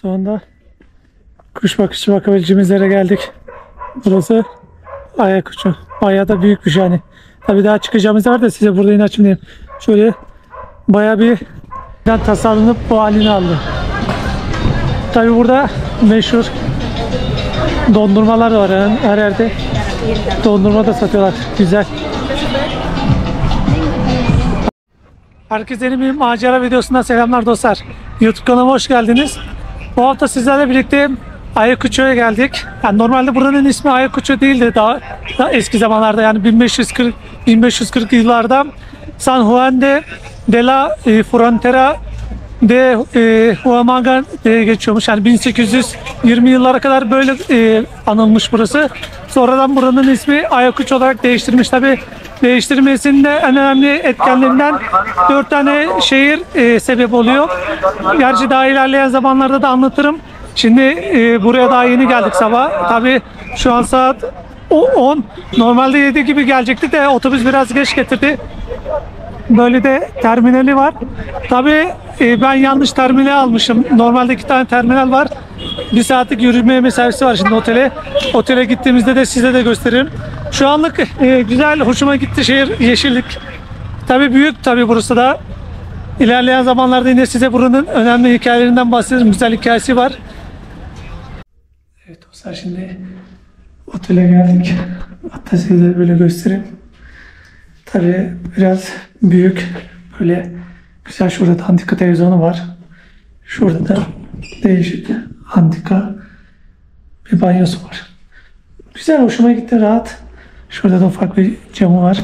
Sonunda kuş bakışı bakabileceğimiz yere geldik. Burası Ayakuçu. Bayağı da büyükmüş yani. Tabii daha çıkacağımız var da size burada yine açmayayım. Şöyle bayağı bir tasarlanıp bu halini aldı. Tabii burada meşhur dondurmalar var yani her yerde. Dondurma da satıyorlar. Güzel. Herkese yeni bir macera videosundan selamlar dostlar. YouTube kanalıma hoş geldiniz. Bu hafta sizlerle birlikte Ayakuçu'ya geldik. Yani normalde buranın ismi Ayakuçu değildi daha eski zamanlarda, yani 1540 yıllarda San Juan de la Frontera de Huamanga diye geçiyormuş. Yani 1820 yıllara kadar böyle anılmış burası. Sonradan buranın ismi Ayakuçu olarak değiştirmiş. Tabi değiştirmesinde en önemli etkenlerinden 4 tane şehir sebep oluyor. Gerçi daha ilerleyen zamanlarda da anlatırım. Şimdi buraya daha yeni geldik sabah. Tabi şu an saat 10. Normalde 7 gibi gelecektik de otobüs biraz geç getirdi. Böyle de terminali var. Tabii ben yanlış terminal almışım. Normalde 2 tane terminal var. 1 saatlik yürüme mesafesi var şimdi otele. Otele gittiğimizde de size de gösteririm. Şu anlık güzel, hoşuma gitti şehir, yeşillik. Tabii büyük, tabii burası da. İlerleyen zamanlarda yine size buranın önemli hikayelerinden bahsederim. Güzel hikayesi var. Evet dostlar, şimdi otele geldik. Hatta size de böyle göstereyim. Tabii biraz büyük, böyle güzel. Şurada da antika televizyonu var. Şurada da değişik antika bir banyosu var. Güzel, hoşuma gitti, rahat. Şurada da ufak bir camı var.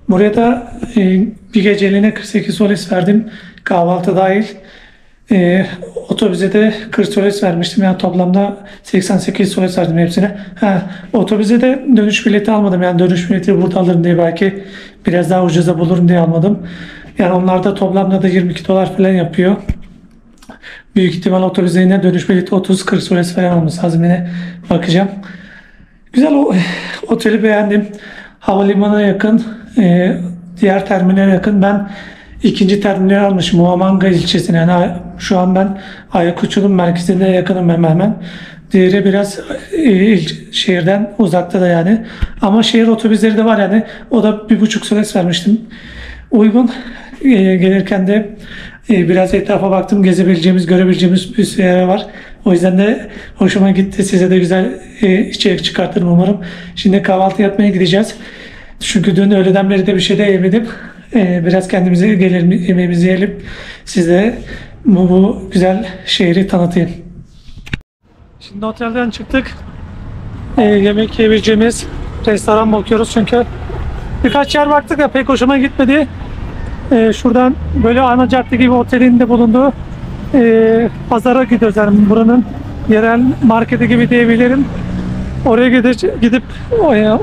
Buraya da bir geceliğine 48 soles verdim. Kahvaltı dahil. Otobüse de 40 soles vermiştim. Yani toplamda 88 soles verdim hepsine. Otobüse de dönüş bileti almadım. Yani dönüş bileti burada alırım diye, belki biraz daha ucuza bulurum diye almadım. Yani onlar da toplamda da 22 dolar falan yapıyor. Büyük ihtimal otobüse yine dönüş bileti 30-40 soles falan olması lazım. Yine bakacağım. Güzel, o oteli beğendim. Havalimanına yakın, diğer terminale yakın. Ben ikinci terminal almışım, Huamanga ilçesine. Yani şu an ben Ayakuçu'nun merkezine yakınım hemen. Diğeri biraz şehirden uzakta da yani. Ama şehir otobüsleri de var yani. O da 1,5 soles vermiştim. Uygun. Gelirken de biraz etrafa baktım. Gezebileceğimiz, görebileceğimiz bir sürü yer var. O yüzden de hoşuma gitti. Size de güzel içerik çıkartırım umarım. Şimdi kahvaltı yapmaya gideceğiz. Çünkü dün öğleden beri de bir şey de yemedim. Biraz kendimize gelelim, yemeğimizi yiyelim. Size bu güzel şehri tanıtayım. Şimdi otelden çıktık. Yemek yiyebileceğimiz restoran bakıyoruz çünkü birkaç yer baktık da pek hoşuma gitmedi. Şuradan böyle ana cadde gibi otelin de bulunduğu pazara gidiyoruz. Yani buranın yerel marketi gibi diyebilirim. Oraya gidip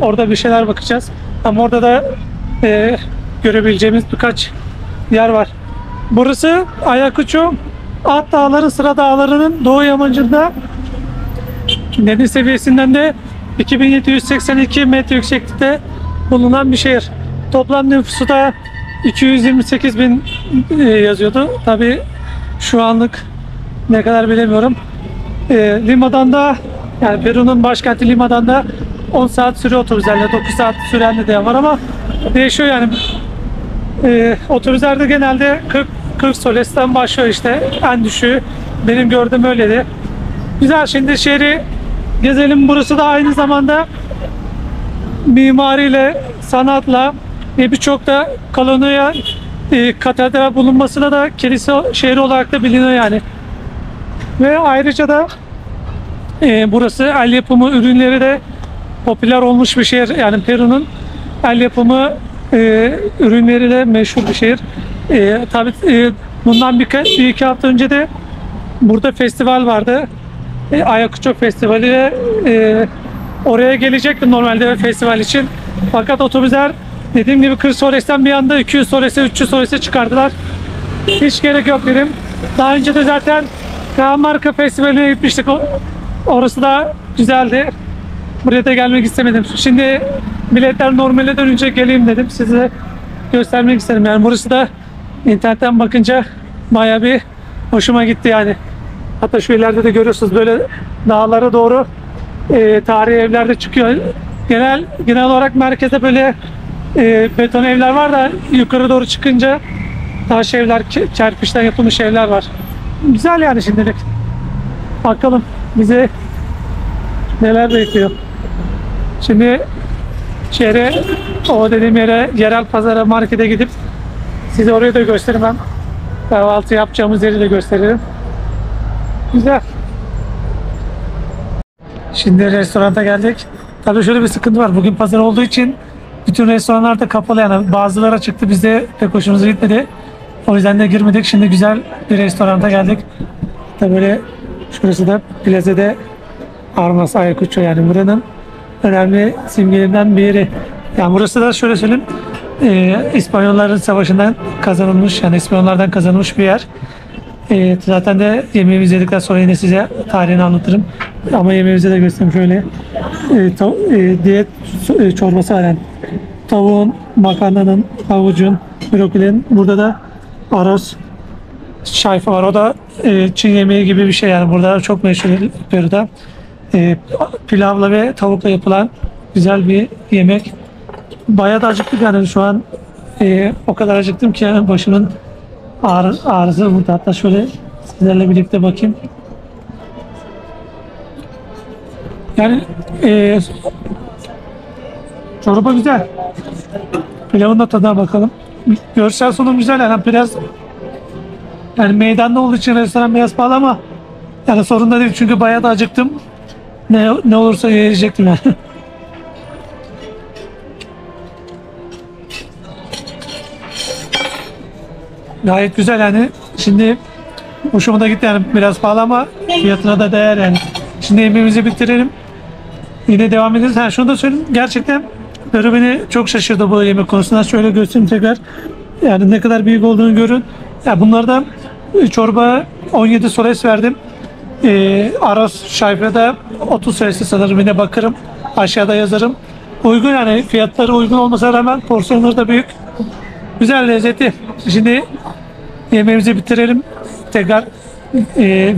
orada bir şeyler bakacağız. Ama orada da görebileceğimiz birkaç yer var. Burası Ayakuçu, Alt Dağları, Sıra Dağları'nın doğu yamacında, deniz seviyesinden de 2782 metre yükseklikte bulunan bir şehir. Toplam nüfusu da 228 bin yazıyordu. Tabi şu anlık ne kadar bilemiyorum. Lima'dan da, yani Peru'nun başkenti Lima'dan da 10 saat sürüyor otobüslerle, 9 saat süren de var ama değişiyor yani. Otobüslerde genelde 40 solesten başlıyor işte, en düşüğü. Benim gördüğüm öyleydi. Güzel, şimdi şehri gezelim. Burası da aynı zamanda mimariyle, sanatla birçok da kolonya, katedral bulunmasıyla da kilise şehri olarak da biliniyor yani. Ve ayrıca da burası el yapımı ürünleri de popüler olmuş bir şehir. Yani Peru'nun el yapımı ürünleri de meşhur bir şehir. Tabii bundan bir iki hafta önce de burada festival vardı. Ayakuçu Festivali. Oraya gelecektim normalde festival için. Fakat otobüsler dediğim gibi 40 solesten bir anda 200 solese, 300 solese çıkardılar. Hiç gerek yok dedim. Daha önce de zaten Cajamarca Festivali'ne gitmiştik. Orası da güzeldi. Buraya da gelmek istemedim. Şimdi biletler normale dönünce geleyim dedim. Size göstermek istedim. Yani burası da internetten bakınca bayağı bir hoşuma gitti yani. Hatta şu ileride de görüyorsunuz böyle dağlara doğru tarihi evler de çıkıyor. Genel olarak merkezde böyle beton evler var da yukarı doğru çıkınca taş evler, kerpiçten yapılmış evler var. Güzel yani şimdilik. Bakalım bize neler bekliyor. Şimdi o dediğim yere, yerel pazara, markete gidip size orayı da göstermem. Kahvaltı yapacağımız yeri de gösteririm. Güzel. Şimdi restoranta geldik. Tabii şöyle bir sıkıntı var. Bugün pazar olduğu için bütün restoranlar da kapalı yani. Bazıları açıktı. Bizde pek hoşumuza gitmedi. O yüzden de girmedik. Şimdi güzel bir restoranta geldik. Tabii böyle şurası da Plaze'de Armas Ayacucho, yani buranın önemli simgelerinden bir yeri. Yani burası da şöyle söyleyeyim, İspanyolların savaşından kazanılmış, yani İspanyollardan kazanılmış bir yer. Zaten de yemeğimizi yedikten sonra yine size tarihini anlatırım. Ama yemeğimizi de göstereyim şöyle. Diyet çorbası var yani. Tavuğun, makarnanın, havucun, brokolinin. Burada da aros, şayfa var. O da Çin yemeği gibi bir şey yani. Burada çok meşhur Peru'da. Pilavla ve tavukla yapılan güzel bir yemek. Bayağı da acıktık yani şu an. O kadar acıktım ki yani başımın ağrısı burada. Hatta şöyle sizlerle birlikte bakayım. Yani çorba güzel. Pilavın da tadına bakalım. Görsel sunum güzel yani biraz, yani meydanda olduğu için restoran biraz pahalı ama yani sorun da değil çünkü bayağı da acıktım. Ne olursa yiyecektim yani. Gayet güzel yani. Şimdi hoşuma da gitti yani, biraz pahalı ama fiyatına da değer yani. Şimdi yemeğimizi bitirelim. Yine devam ederiz. Şunu da söyleyeyim. Gerçekten Peru beni çok şaşırdı bu yemek konusunda. Şöyle göstereyim tekrar. Yani ne kadar büyük olduğunu görün. Ya bunlardan çorba 17 soles verdim. Aros şayfada 30 solesi sanırım, yine bakarım. Aşağıda yazarım. Uygun yani, fiyatları uygun olmasına rağmen porsiyonları da büyük. Güzel, lezzetli. Şimdi yemeğimizi bitirelim. Tekrar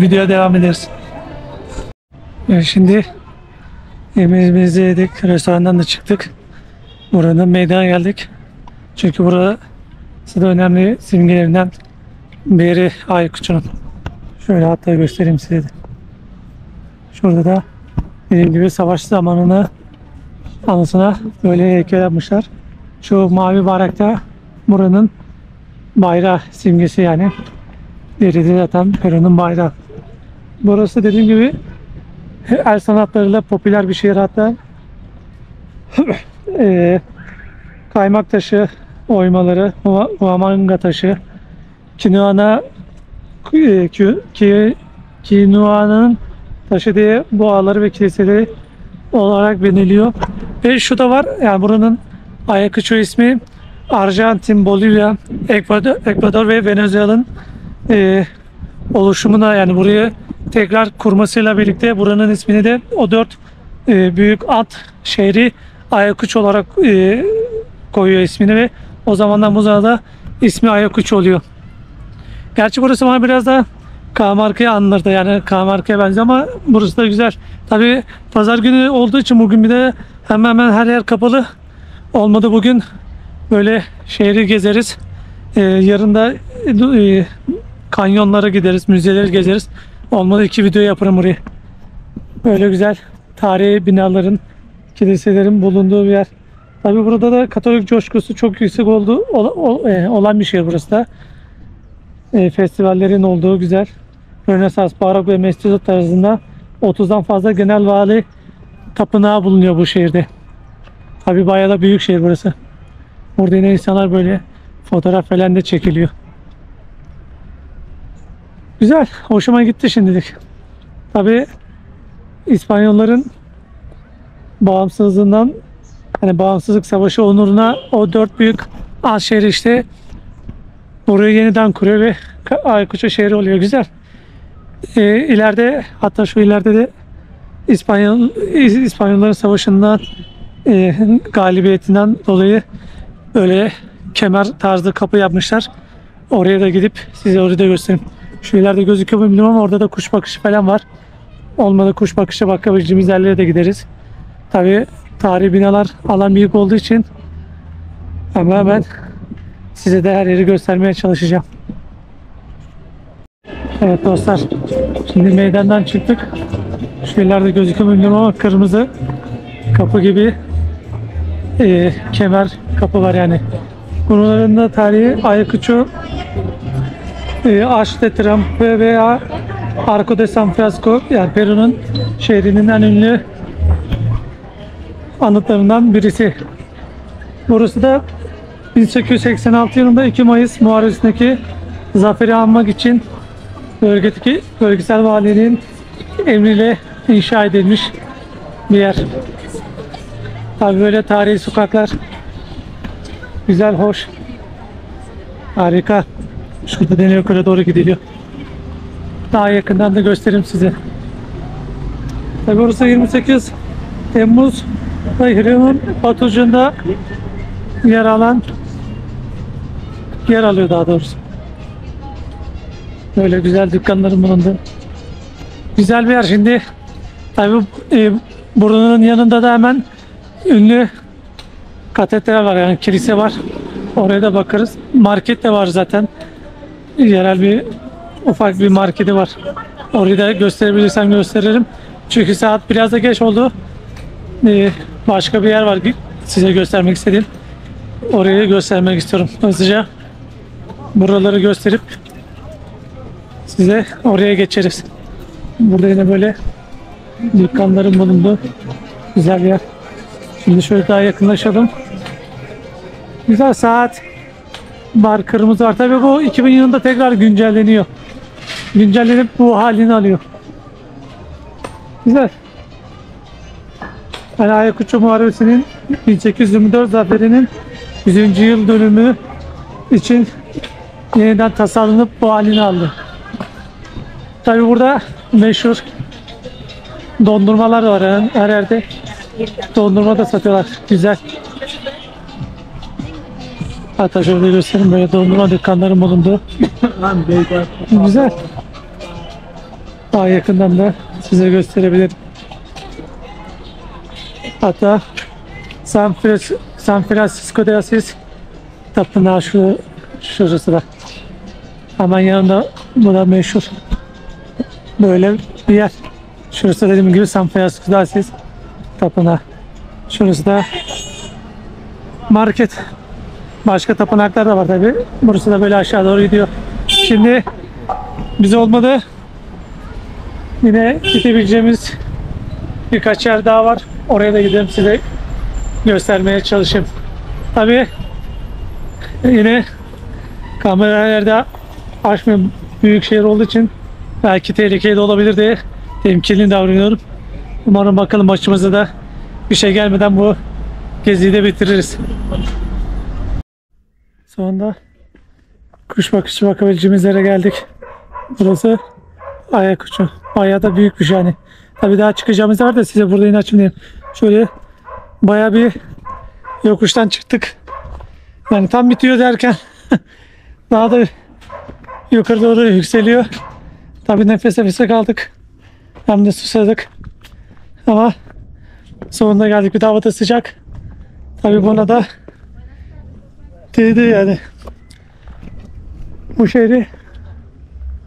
videoya devam ederiz. Şimdi yemeğimizi yedik. Restorandan da çıktık. Buranın meydana geldik. Çünkü burası da önemli simgelerinden biri Ayacucho'nun. Şöyle hatta göstereyim size de. Şurada da dediğim gibi savaş zamanını anısına böyle heykel yapmışlar. Şu mavi bayrakta buranın bayrağı simgesi yani. Diğeri de zaten Peru'nun bayrağı. Burası dediğim gibi el sanatlarıyla popüler bir şehir hatta. Kaymak taşı oymaları, huamanga taşı, kinuanın taşı diye bu ağları ve kiliseleri olarak biliniyor. Ve şu da var yani, buranın Ayacucho ismi Arjantin, Bolivya, Ekvador ve Venezuela'nın oluşumuna, yani burayı tekrar kurmasıyla birlikte buranın ismini de o dört büyük at şehri Ayacucho olarak koyuyor ismini ve o zamandan bu zamana da ismi Ayacucho oluyor. Gerçi burası bana biraz da Cajamarca'yı andırdı, yani Cajamarca'ya benziyor ama burası da güzel. Tabii pazar günü olduğu için bugün bir de hemen her yer kapalı. Olmadı bugün böyle şehri gezeriz. Yarın da kanyonlara gideriz, müzeleri gezeriz. Olmadı 2 video yaparım buraya. Böyle güzel tarihi binaların, kiliselerin bulunduğu bir yer. Tabii burada da Katolik coşkusu çok yüksek olan bir şehir burası da. Festivallerin olduğu güzel. Rönesans, barok ve mestizo tarzında 30'dan fazla genel vali tapınağı bulunuyor bu şehirde. Tabii bayağı da büyük şehir burası. Burada yine insanlar böyle fotoğraf falan da çekiliyor. Güzel, hoşuma gitti şimdilik. Tabii İspanyolların bağımsızlığından, hani bağımsızlık savaşı onuruna o dört büyük az şehri işte burayı yeniden kuruyor ve Ayacucho şehri oluyor. Güzel. İleride, hatta şu ileride de İspanyolların savaşından galibiyetinden dolayı böyle kemer tarzı kapı yapmışlar. Oraya da gidip size orayı da göstereyim. Şu ileride gözüküyor mu bilmiyorum ama orada da kuş bakışı falan var. Olmadı kuş bakışı bakabileceğimiz yerlere de gideriz. Tabii tarihi binalar alan büyük olduğu için ama ben size de her yeri göstermeye çalışacağım. Evet dostlar, şimdi meydandan çıktık. Şu ileride gözüküyor mu bilmiyorum ama kırmızı kapı gibi kemer kapı var yani. Bunların da tarihi Ayacucho Arch de Triomphe veya Arco de San Francisco, yani Peru'nun şehrinin en ünlü anıtlarından birisi. Burası da 1886 yılında 2 Mayıs Muharebesi'ndeki zaferi almak için bölgesel valiliğin emriyle inşa edilmiş bir yer. Tabi böyle tarihi sokaklar güzel, hoş, harika. Şurada deniyor, yukarı doğru gidiliyor. Daha yakından da göstereyim size. Tabi burası 28 Temmuz Nehri'nin batı ucunda yer alıyor daha doğrusu. Böyle güzel dükkanların bulundu. Güzel bir yer. Şimdi tabi buranın yanında da hemen ünlü katedral var, yani kilise var. Oraya da bakarız. Market de var zaten. Yerel bir ufak bir marketi var. Orayı da gösterebilirsem gösteririm. Çünkü saat biraz da geç oldu. Başka bir yer var size göstermek istediğim. Orayı göstermek istiyorum. Hızlıca buraları gösterip size oraya geçeriz. Burada yine böyle dükkanların bulunduğu güzel bir yer. Şimdi şöyle daha yakınlaşalım. Güzel saat var, kırmızı var. Tabii bu 2000 yılında tekrar güncelleniyor. Güncellenip bu halini alıyor. Güzel. Yani Ayacucho Muharebesi'nin 1824 zaferinin 100. yıl dönümü için yeniden tasarlanıp bu halini aldı. Tabii burada meşhur dondurmalar da var, yani her yerde dondurma da satıyorlar. Güzel. Hatta şöyle göstereyim, böyle dondurma dükkanların bulunduğu. Güzel. Daha yakından da size gösterebilirim. Hatta San Francisco de Assis tapınağı şurası da. Hemen yanında bu da meşhur. Böyle bir yer. Şurası dediğim gibi San Francisco de Assis tapınağı. Şurası da market. Başka tapınaklar da var tabi. Burası da böyle aşağı doğru gidiyor. Şimdi biz olmadı. Yine gidebileceğimiz birkaç yer daha var. Oraya da gidelim, size göstermeye çalışayım. Tabi yine kameralarda açmıyor, büyük şehir olduğu için belki tehlikeli de olabilir diye temkinli davranıyorum. Umarım bakalım başımıza da bir şey gelmeden bu geziyi de bitiririz. Sonunda kuş bakışı bakabileceğimiz yere geldik. Burası Ayacucho. Bayağı da büyükmüş yani. Tabii daha çıkacağımız var da size burada yine açayım. Şöyle bayağı bir yokuştan çıktık. Yani tam bitiyor derken daha da yukarı doğru yükseliyor. Tabii nefes nefese kaldık. Hem de susadık. Ama sonunda geldik. Bir de hava da sıcak. Tabii buna da değdi yani. Bu şehri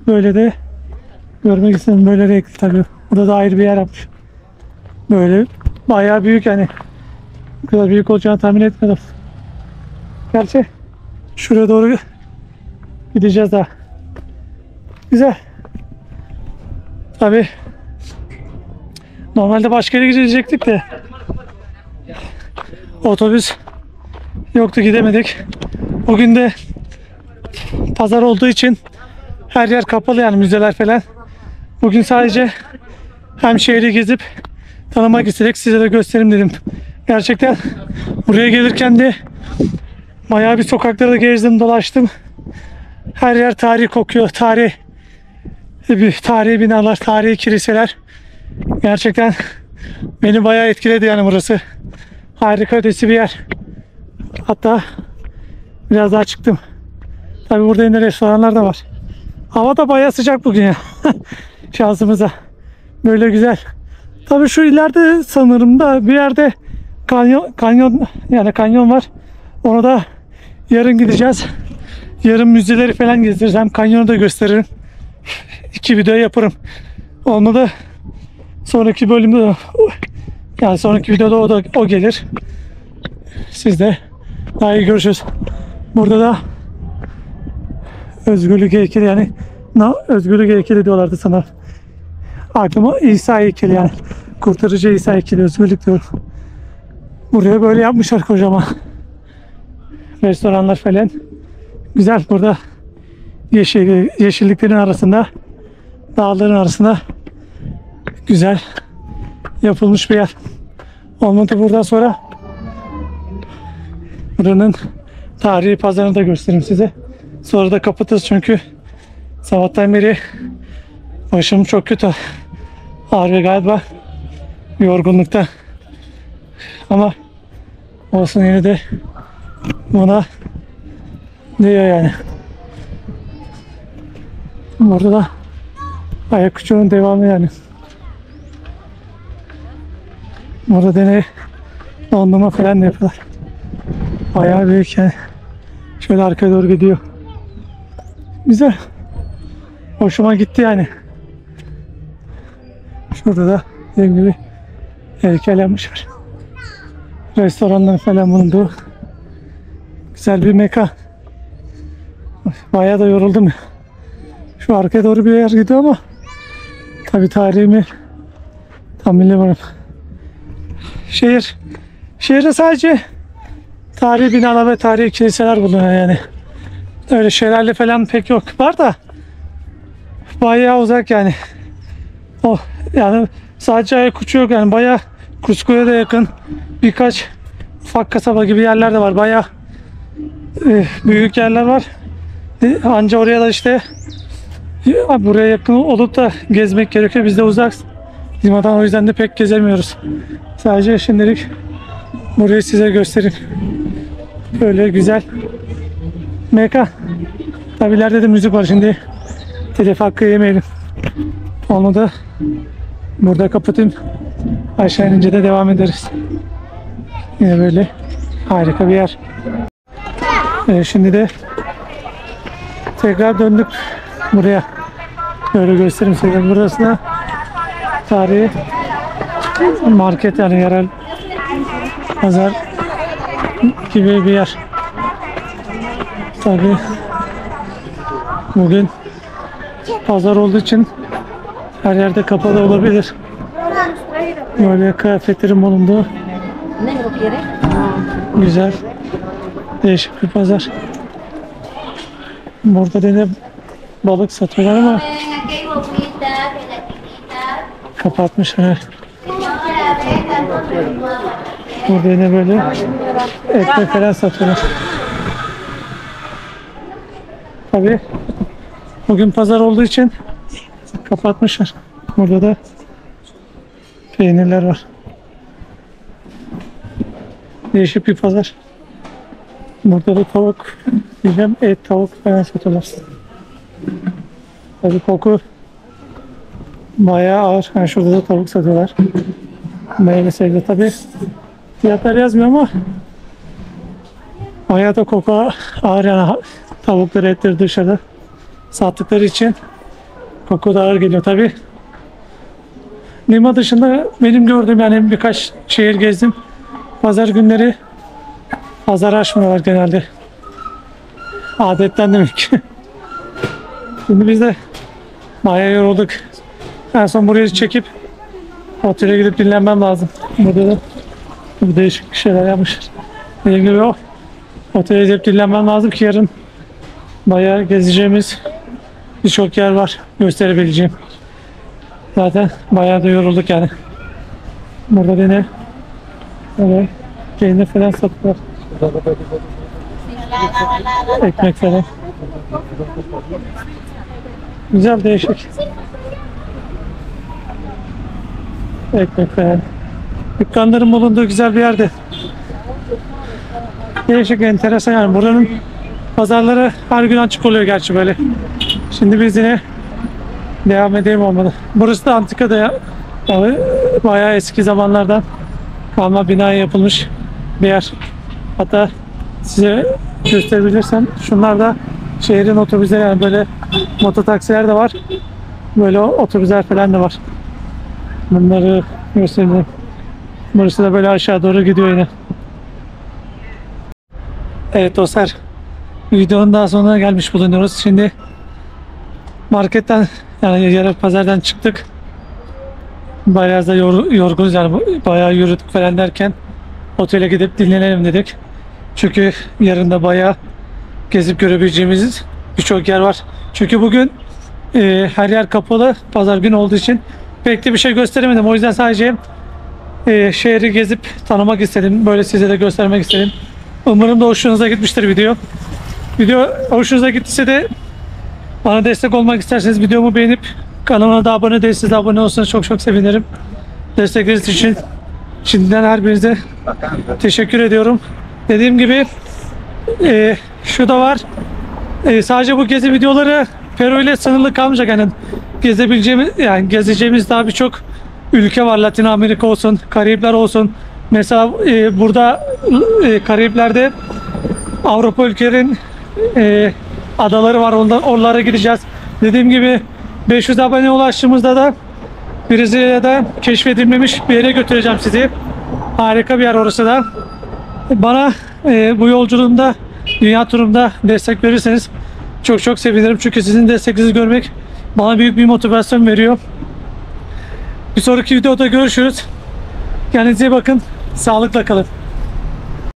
böyle de görmek istedim. Böyle renkli tabii. Burada da ayrı bir yer yapmış. Böyle bayağı büyük yani. Bu kadar büyük olacağını tahmin etmedim. Gerçi şuraya doğru gideceğiz daha. Güzel. Tabii normalde başka yere gidecektik de otobüs yoktu, gidemedik. Bugün de pazar olduğu için her yer kapalı, yani müzeler falan. Bugün sadece hem şehri gezip tanımak istedik, size de göstereyim dedim. Gerçekten buraya gelirken de bayağı bir sokaklarda gezdim, dolaştım. Her yer tarih kokuyor. Tarihi binalar, tarihi kiliseler. Gerçekten beni bayağı etkiledi yani burası. Harika, ötesi bir yer. Hatta biraz daha çıktım. Tabii burada yine restoranlar da var. Hava da bayağı sıcak bugün ya. Şansımıza. Böyle güzel. Tabii şu ileride sanırım da bir yerde kanyon var. Onu da yarın gideceğiz. Yarın müzeleri falan gezdiririz. Hem kanyonu da gösteririm. 2 video yaparım. Onu da sonraki bölümde, yani sonraki videoda o gelir. Siz de daha iyi görüşürüz. Burada da özgürlük heykeli, yani özgürlük heykeli diyorlardı sana. Aklıma İsa heykeli, yani kurtarıcı İsa heykeli, özgürlük diyor. Buraya böyle yapmışlar kocaman. Restoranlar falan. Güzel, burada yeşilliklerin arasında, dağların arasında güzel yapılmış bir yer. Olmadı buradan sonra buranın tarihi pazarını da göstereyim size. Sonra da kapatırız çünkü sabahtan beri başım çok kötü ağrıyor galiba, yorgunlukta. Ama olsun, yine de buna diyor yani. Burada da ayak uçunun devamı yani. Burada deney dondurma falan da yapıyorlar. Bayağı büyük yani. Şöyle arkaya doğru gidiyor. Güzel. Hoşuma gitti yani. Şurada da dediğim gibi heykel yapmışlar. Restoranlar falan bulunduğu güzel bir mekan. Bayağı da yoruldum ya. Şu arkaya doğru bir yer gidiyor ama tabii tarihimi tam bilmiyorum. Şehirde sadece tarihi binalar ve tarihi kiliseler bulunuyor yani. Öyle şelale falan pek yok. Var da bayağı uzak yani. Yani sadece Ayakuçu yok yani, bayağı Kuşku'ya da yakın birkaç ufak kasaba gibi yerler de var. Bayağı büyük yerler var. Anca oraya da işte buraya yakın olup da gezmek gerekiyor. Biz de uzak limadan, o yüzden de pek gezemiyoruz. Sadece şimdilik burayı size göstereyim. Böyle güzel mekan. Tabii ileride de müzik var, şimdi telif hakkı yemeyelim. Onu da burada kapatayım. Aşağı inince de devam ederiz. Yine böyle harika bir yer. Şimdi de tekrar döndük buraya. Böyle göstereyim size. Burası da tarihi market, yani yerel pazar gibi bir yer. Tabii bugün pazar olduğu için her yerde kapalı olabilir. Böyle kıyafetlerin bulunduğu güzel, değişik bir pazar. Burada da balık satıyorlar ama kapatmışlar. Burada yine böyle ekmek falan satıyorlar. Tabii bugün pazar olduğu için kapatmışlar. Burada da peynirler var. Değişik bir pazar. Burada da tavuk diyeceğim, et, tavuk falan satıyorlar. Tabii koku bayağı ağır. Yani şurada da tavuk satıyorlar. Meyve sebze, tabii fiyatlar yazmıyor ama bayağı da koku ağır yani. Tavukları, etleri dışarıda sattıkları için koku da ağır geliyor tabii. Lima dışında benim gördüğüm, yani birkaç şehir gezdim. Pazar günleri pazar açmıyorlar genelde. Adetten demek ki. Şimdi biz de bayağı yorulduk. En son burayı çekip otele gidip dinlenmem lazım. Burada da değişik şeyler yapmışlar. Dediğim gibi otele gidip dinlenmem lazım ki yarın bayağı gezeceğimiz birçok yer var gösterebileceğim. Zaten bayağı da yorulduk yani. Burada yine böyle peynir falan satıyorlar. Ekmek falan. Güzel, değişik. Ekmek falan. Dükkanların bulunduğu güzel bir yerde. Değişik, enteresan yani. Buranın pazarları her gün açık oluyor gerçi böyle. Şimdi biz yine devam edelim olmalı. Burası da antika ya. Yani bayağı eski zamanlardan kalma binaya yapılmış bir yer. Hatta size gösterebilirsem şunlar da şehrin otobüsleri, yani böyle mototaksiler de var. Böyle otobüsler falan da var. Bunları göstereyim. Burası da böyle aşağı doğru gidiyor yine. Evet dostlar, videonun daha sonuna gelmiş bulunuyoruz. Şimdi marketten, yani yarı pazardan çıktık. Bayağı da yorgunuz, yani bayağı yürüdük falan derken otele gidip dinlenelim dedik. Çünkü yarın da bayağı gezip görebileceğimiz birçok yer var. Çünkü bugün her yer kapalı, pazar günü olduğu için pek de bir şey gösteremedim. O yüzden sadece şehri gezip tanımak istedim. Böyle size de göstermek istedim. Umarım da hoşunuza gitmiştir video. Video hoşunuza gittiyse de bana destek olmak isterseniz videomu beğenip kanalıma da abone değilseniz abone olsanız çok çok sevinirim. Destekleriniz için şimdiden her birinize teşekkür ediyorum. Dediğim gibi şu da var. Sadece bu gezi videoları Peru ile sınırlı kalmayacak. Yani gezebileceğimiz, yani gezeceğimiz daha birçok ülke var. Latin Amerika olsun, Karayipler olsun. Mesela burada Karayipler'de Avrupa ülkelerin adaları var. Oralara gideceğiz. Dediğim gibi 500 abone ulaştığımızda da Brezilya'da keşfedilmemiş bir yere götüreceğim sizi. Harika bir yer orası da. Bana bu yolculuğumda, dünya turumda destek verirseniz çok çok sevinirim. Çünkü sizin desteklerinizi görmek bana büyük bir motivasyon veriyor. Bir sonraki videoda görüşürüz. Kendinize iyi bakın. Sağlıkla kalın.